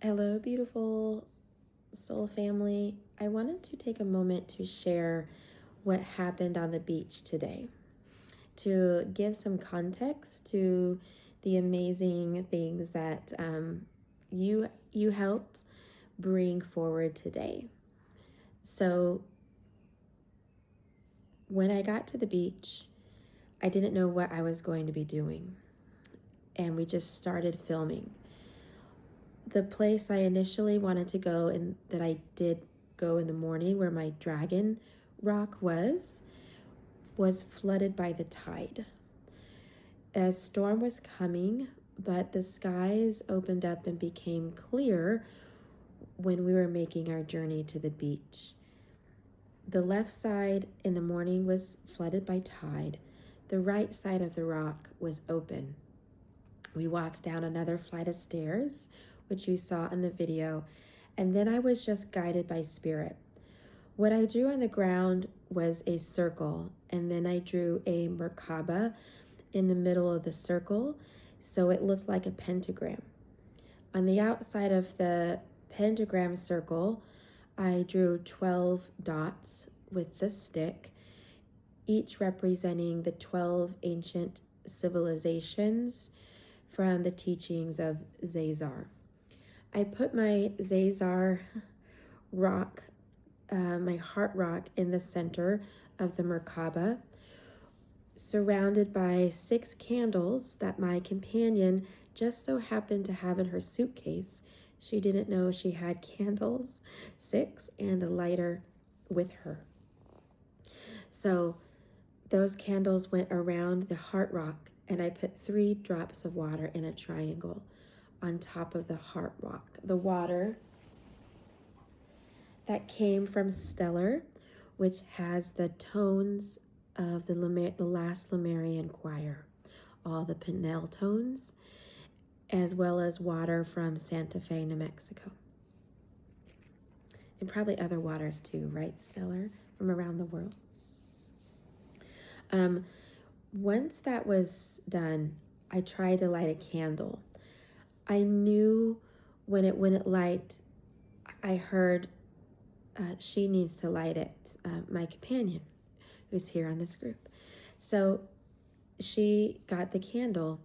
Hello, beautiful soul family. I wanted to take a moment to share what happened on the beach today, to give some context to the amazing things that you helped bring forward today. So, when I got to the beach, I didn't know what I was going to be doing, and we just started filming. The place I initially wanted to go, and that I did go in the morning, where my dragon rock was flooded by the tide. A storm was coming, but the skies opened up and became clear when we were making our journey to the beach. The left side in the morning was flooded by tide. The right side of the rock was open. We walked down another flight of stairs, which you saw in the video, and then I was just guided by spirit. What I drew on the ground was a circle, and then I drew a Merkaba in the middle of the circle, so it looked like a pentagram. On the outside of the pentagram circle, I drew 12 dots with the stick, each representing the 12 ancient civilizations from the teachings of Zazar. I put my Zazar rock, my heart rock, in the center of the Merkaba, surrounded by 6 candles that my companion just so happened to have in her suitcase. She didn't know she had candles, 6, and a lighter with her. So those candles went around the heart rock, and I put 3 drops of water in a triangle on top of the heart rock. The water that came from Stellar, which has the tones of the last Lemurian choir, all the Pinel tones, as well as water from Santa Fe, New Mexico. And probably other waters too, right, Stellar, from around the world. Once that was done, I tried to light a candle. I knew when it wouldn't light, I heard she needs to light it, my companion who's here on this group. So she got the candle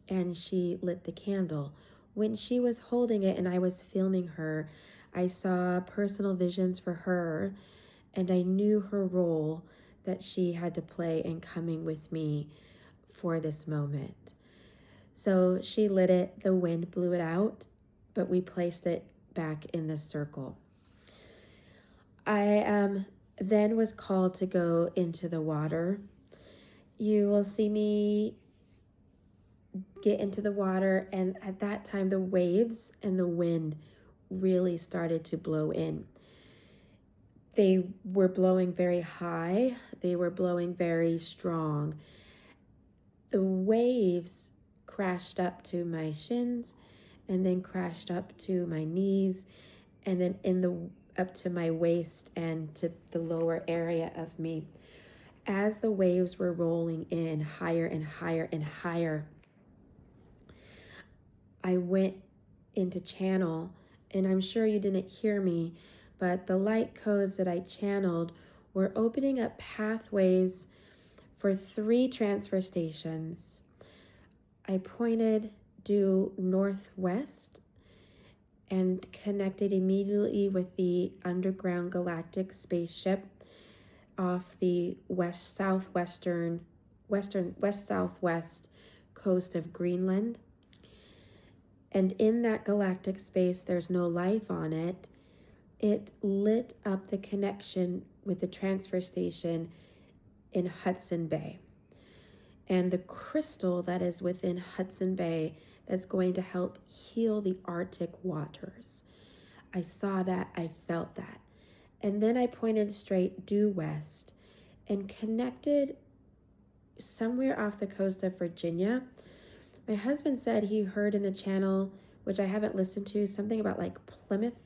and she lit the candle. When she was holding it and I was filming her, I saw personal visions for her, and I knew her role that she had to play in coming with me for this moment. So she lit it, the wind blew it out, but we placed it back in the circle. I then was called to go into the water. You will see me get into the water, and at that time the waves and the wind really started to blow in. They were blowing very high, they were blowing very strong. The waves crashed up to my shins, and then crashed up to my knees, and then up to my waist and to the lower area of me. As the waves were rolling in higher and higher and higher, I went into channel, and I'm sure you didn't hear me, but the light codes that I channeled were opening up pathways for 3 transfer stations. I pointed due northwest and connected immediately with the underground galactic spaceship off the west-southwest coast of Greenland. And in that galactic space, there's no life on it. It lit up the connection with the transfer station in Hudson Bay. And the crystal that is within Hudson Bay that's going to help heal the Arctic waters. I saw that, I felt that. And then I pointed straight due west and connected somewhere off the coast of Virginia. My husband said he heard in the channel, which I haven't listened to, something about like Plymouth,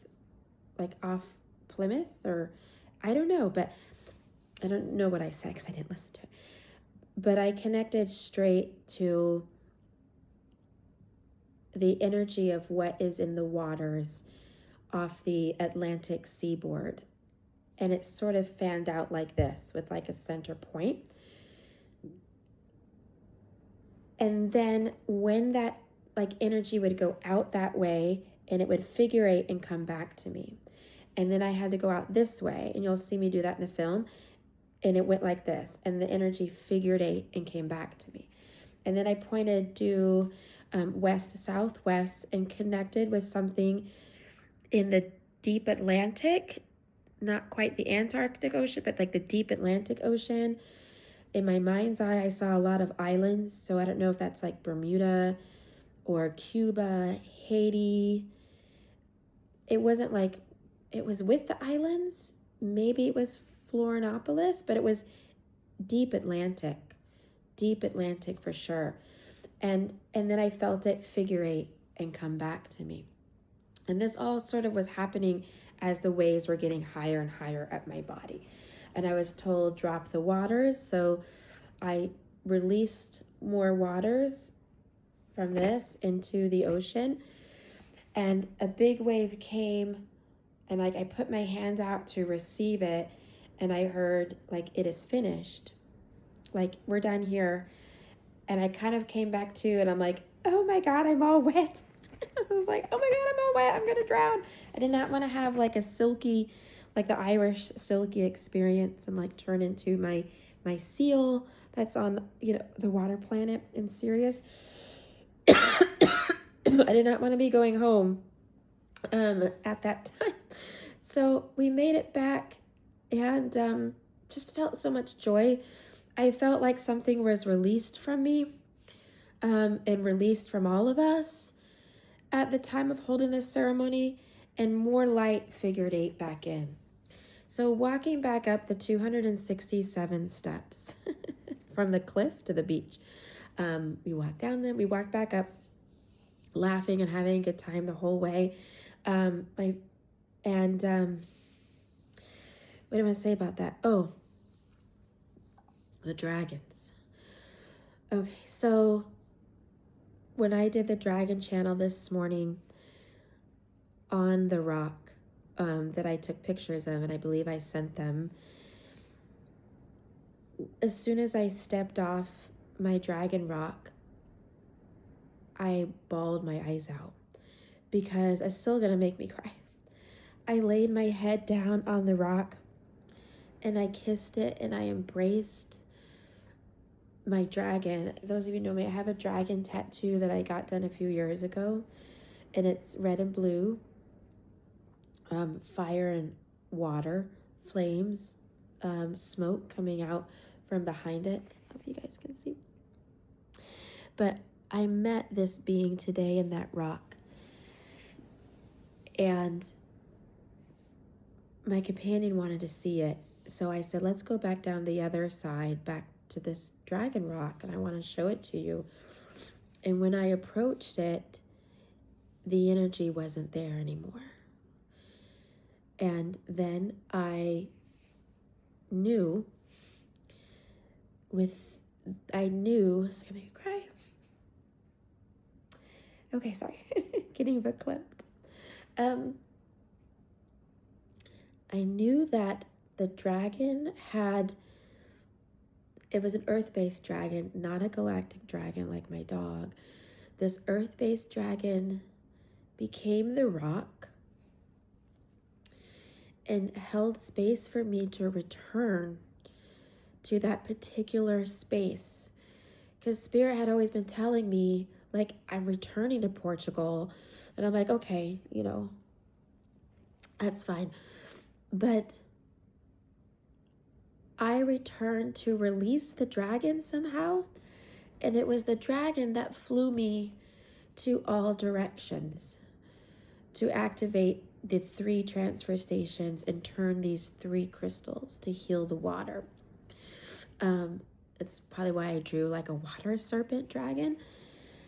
like off Plymouth, or I don't know, but I don't know what I said because I didn't listen to it. But I connected straight to the energy of what is in the waters off the Atlantic seaboard. And it's sort of fanned out like this with like a center point. And then when that like energy would go out that way, and it would figure eight and come back to me. And then I had to go out this way, and you'll see me do that in the film. And it went like this, and the energy figured eight and came back to me. And then I pointed due west to southwest and connected with something in the deep Atlantic, not quite the Antarctic Ocean, but like the deep Atlantic Ocean. In my mind's eye, I saw a lot of islands. So I don't know if that's like Bermuda or Cuba, Haiti. It wasn't like, it was with the islands. Maybe it was Florianopolis, but it was deep Atlantic for sure. And then I felt it figure eight and come back to me. And this all sort of was happening as the waves were getting higher and higher up my body. And I was told, drop the waters. So I released more waters from this into the ocean. And a big wave came, and like I put my hand out to receive it, and I heard like, it is finished. Like, we're done here. And I kind of came back to, and I'm like, oh my God, I'm all wet. I was like, oh my God, I'm all wet. I'm going to drown. I did not want to have like a silky, like the Irish silky experience and like turn into my seal that's on, the water planet in Sirius. I did not want to be going home at that time. So we made it back, and just felt so much joy. I felt like something was released from me, and released from all of us at the time of holding this ceremony, and more light figured eight back in. So walking back up the 267 steps from the cliff to the beach, we walked down them, we walked back up, laughing and having a good time the whole way. What do I say about that? Oh, the dragons. Okay, so when I did the dragon channel this morning on the rock that I took pictures of, and I believe I sent them, as soon as I stepped off my dragon rock, I bawled my eyes out because it's still going to make me cry. I laid my head down on the rock and I kissed it and I embraced my dragon. Those of you know me, I have a dragon tattoo that I got done a few years ago, and it's red and blue, fire and water, flames, smoke coming out from behind it. I hope you guys can see. But I met this being today in that rock, and my companion wanted to see it. So I said, let's go back down the other side, back to this dragon rock, and I want to show it to you. And when I approached it, the energy wasn't there anymore. And then I knew, it's gonna make me cry. Okay, sorry, getting verklempt. I knew that the dragon it was an earth-based dragon, not a galactic dragon like my dog. This earth-based dragon became the rock and held space for me to return to that particular space. Because Spirit had always been telling me, like, I'm returning to Portugal. And I'm like, okay, that's fine. But I returned to release the dragon somehow, and it was the dragon that flew me to all directions to activate the 3 transfer stations and turn these 3 crystals to heal the water. It's probably why I drew like a water serpent dragon.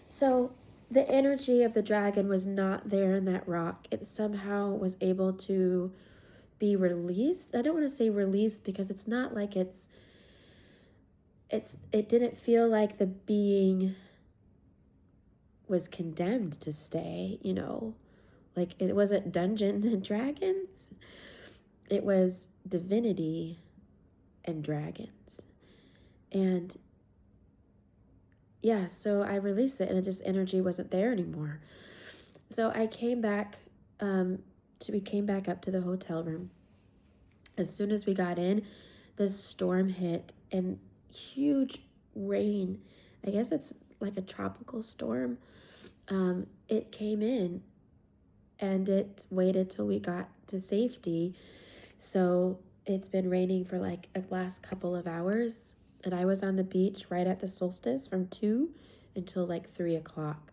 So the energy of the dragon was not there in that rock. It somehow was able to be released. I don't want to say released because it's not like it didn't feel like the being was condemned to stay, you know. Like, it wasn't Dungeons and Dragons. It was divinity and dragons. And yeah, so I released it, and it just, energy wasn't there anymore. So I came back, we came back up to the hotel room. As soon as we got in, the storm hit, and huge rain. I guess it's like a tropical storm. It came in, and it waited till we got to safety. So it's been raining for like the last couple of hours, and I was on the beach right at the solstice from 2 until like 3 o'clock,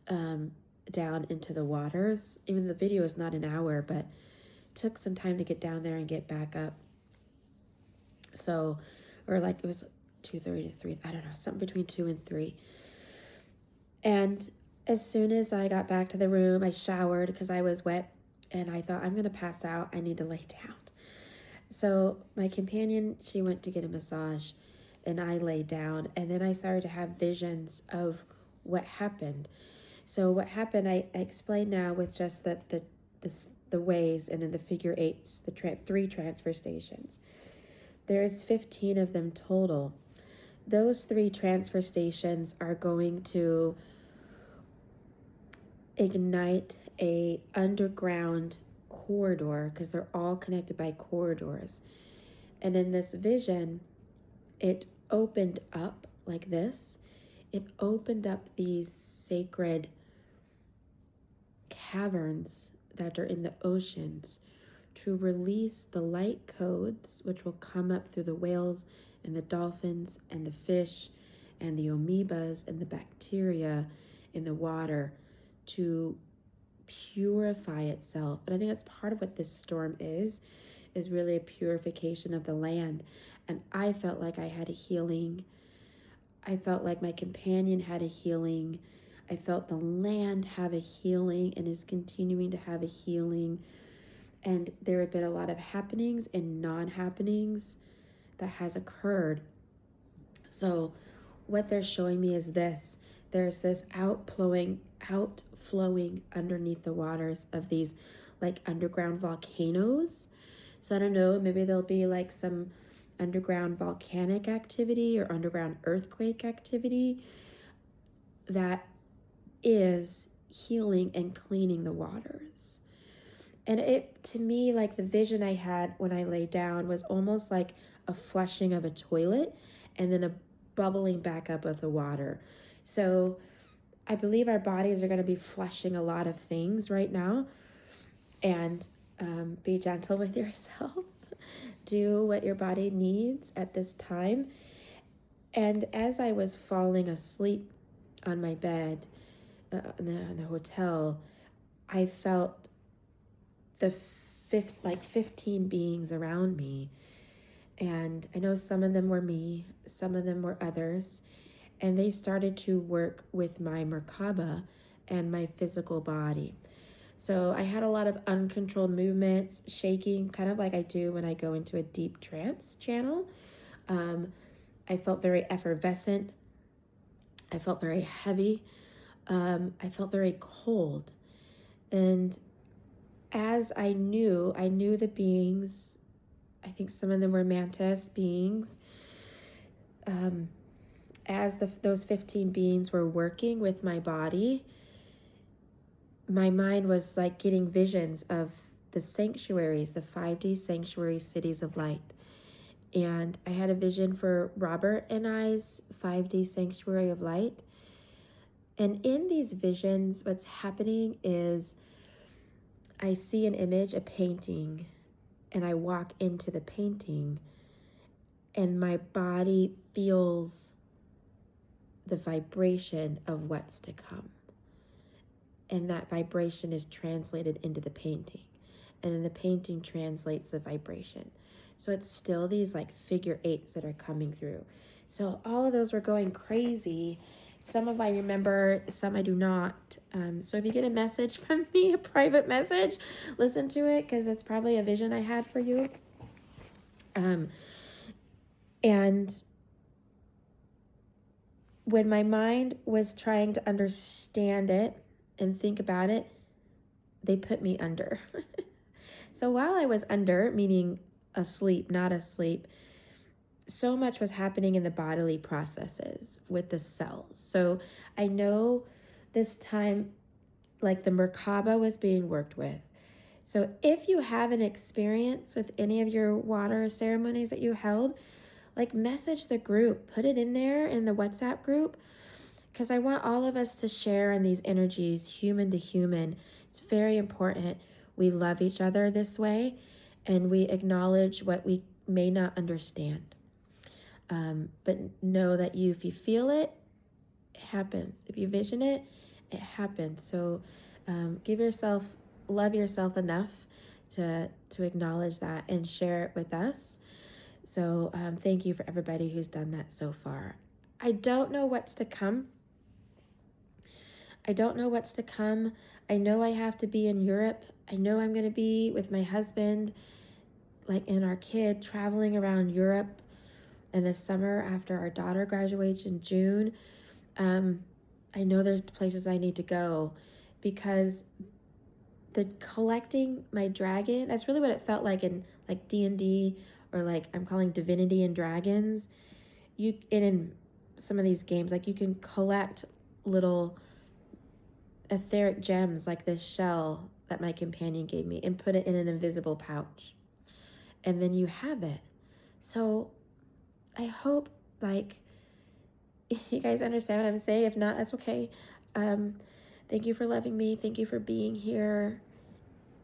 down into the waters. Even the video is not an hour, but it took some time to get down there and get back up. So, or like it was 2:30 to 3, I don't know, something between 2 and 3. And as soon as I got back to the room, I showered because I was wet, and I thought, I'm going to pass out. I need to lay down. So my companion, she went to get a massage, and I laid down, and then I started to have visions of what happened. So what happened, I explained now with just the ways, and then the figure eights, the 3 transfer stations. There's 15 of them total. Those 3 transfer stations are going to ignite a underground corridor, because they're all connected by corridors. And in this vision, it opened up like this. It opened up these sacred caverns that are in the oceans to release the light codes, which will come up through the whales and the dolphins and the fish and the amoebas and the bacteria in the water, to purify itself. And I think that's part of what this storm is really a purification of the land. And I felt like I had a healing. I felt like my companion had a healing. I felt the land have a healing and is continuing to have a healing. And there have been a lot of happenings and non-happenings that has occurred. So what they're showing me is this. There's this outflowing underneath the waters of these like underground volcanoes. So I don't know, maybe there'll be like some underground volcanic activity or underground earthquake activity that is healing and cleaning the waters. And it, to me, like the vision I had when I lay down was almost like a flushing of a toilet and then a bubbling back up of the water. So I believe our bodies are going to be flushing a lot of things right now. And be gentle with yourself. Do what your body needs at this time. And as I was falling asleep on my bed in the hotel, I felt the 15 beings around me. And I know some of them were me, some of them were others. And they started to work with my Merkaba and my physical body. So I had a lot of uncontrolled movements, shaking, kind of like I do when I go into a deep trance channel. I felt very effervescent. I felt very heavy. I felt very cold. And as I knew the beings, I think some of them were mantis beings. As those 15 beings were working with my body, my mind was like getting visions of the sanctuaries, the 5D sanctuary cities of light. And I had a vision for Robert and I's 5D sanctuary of light. And in these visions, what's happening is I see an image, a painting, and I walk into the painting, and my body feels the vibration of what's to come. And that vibration is translated into the painting. And then the painting translates the vibration. So it's still these like figure eights that are coming through. So all of those were going crazy. Some of I remember, some I do not. So if you get a message from me, a private message, listen to it, because it's probably a vision I had for you. And when my mind was trying to understand it and think about it, they put me under. So while I was under, meaning asleep, not asleep, so much was happening in the bodily processes with the cells. So I know this time, like the Merkaba was being worked with. So if you have an experience with any of your water ceremonies that you held, like message the group, put it in there in the WhatsApp group, because I want all of us to share in these energies, human to human. It's very important we love each other this way and we acknowledge what we may not understand. But know that if you feel it, it happens. If you vision it, it happens. So love yourself enough to acknowledge that and share it with us. So thank you for everybody who's done that so far. I don't know what's to come. I know I have to be in Europe. I know I'm going to be with my husband, like, and our kid traveling around Europe in the summer after our daughter graduates in June. I know there's places I need to go because the collecting my dragon, that's really what it felt like in like D&D, or like I'm calling Divinity and Dragons. In some of these games, like you can collect little etheric gems like this shell that my companion gave me and put it in an invisible pouch. And then you have it. So I hope, like, you guys understand what I'm saying. If not, that's okay. Thank you for loving me. Thank you for being here.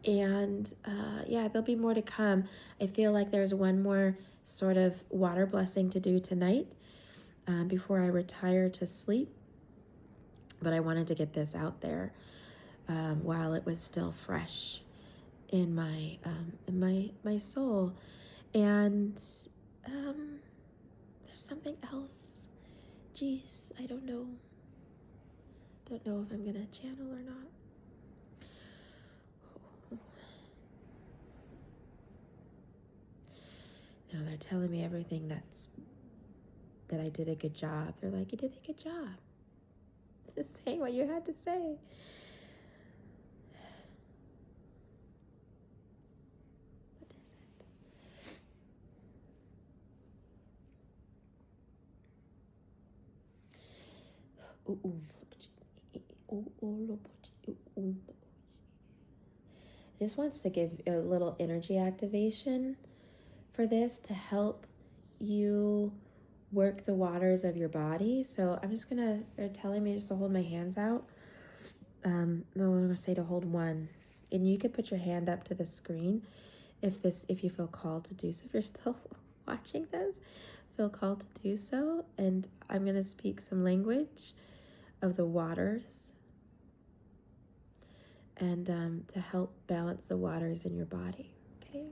And yeah, there'll be more to come. I feel like there's one more sort of water blessing to do tonight before I retire to sleep. But I wanted to get this out there while it was still fresh in my soul. And there's something else. Jeez, I don't know. Don't know if I'm gonna channel or not. Now they're telling me everything that I did a good job. They're like, you did a good job. Just saying what you had to say. What is it? This wants to give a little energy activation for this to help you work the waters of your body. So I'm just gonna, they're telling me just to hold my hands out. No, I'm gonna say to hold one. And you could put your hand up to the screen if you feel called to do so. If you're still watching this, feel called to do so. And I'm gonna speak some language of the waters and to help balance the waters in your body. Okay.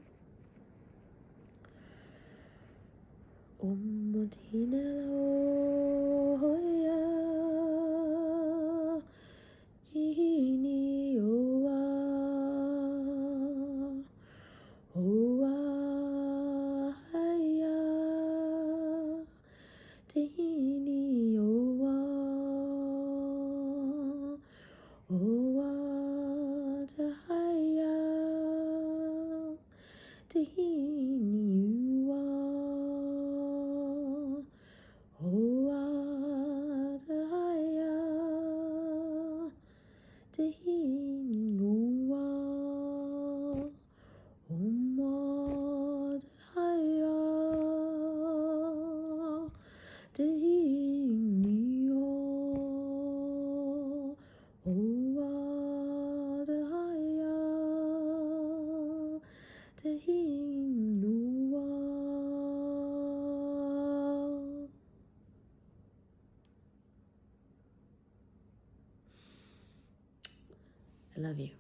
I love you.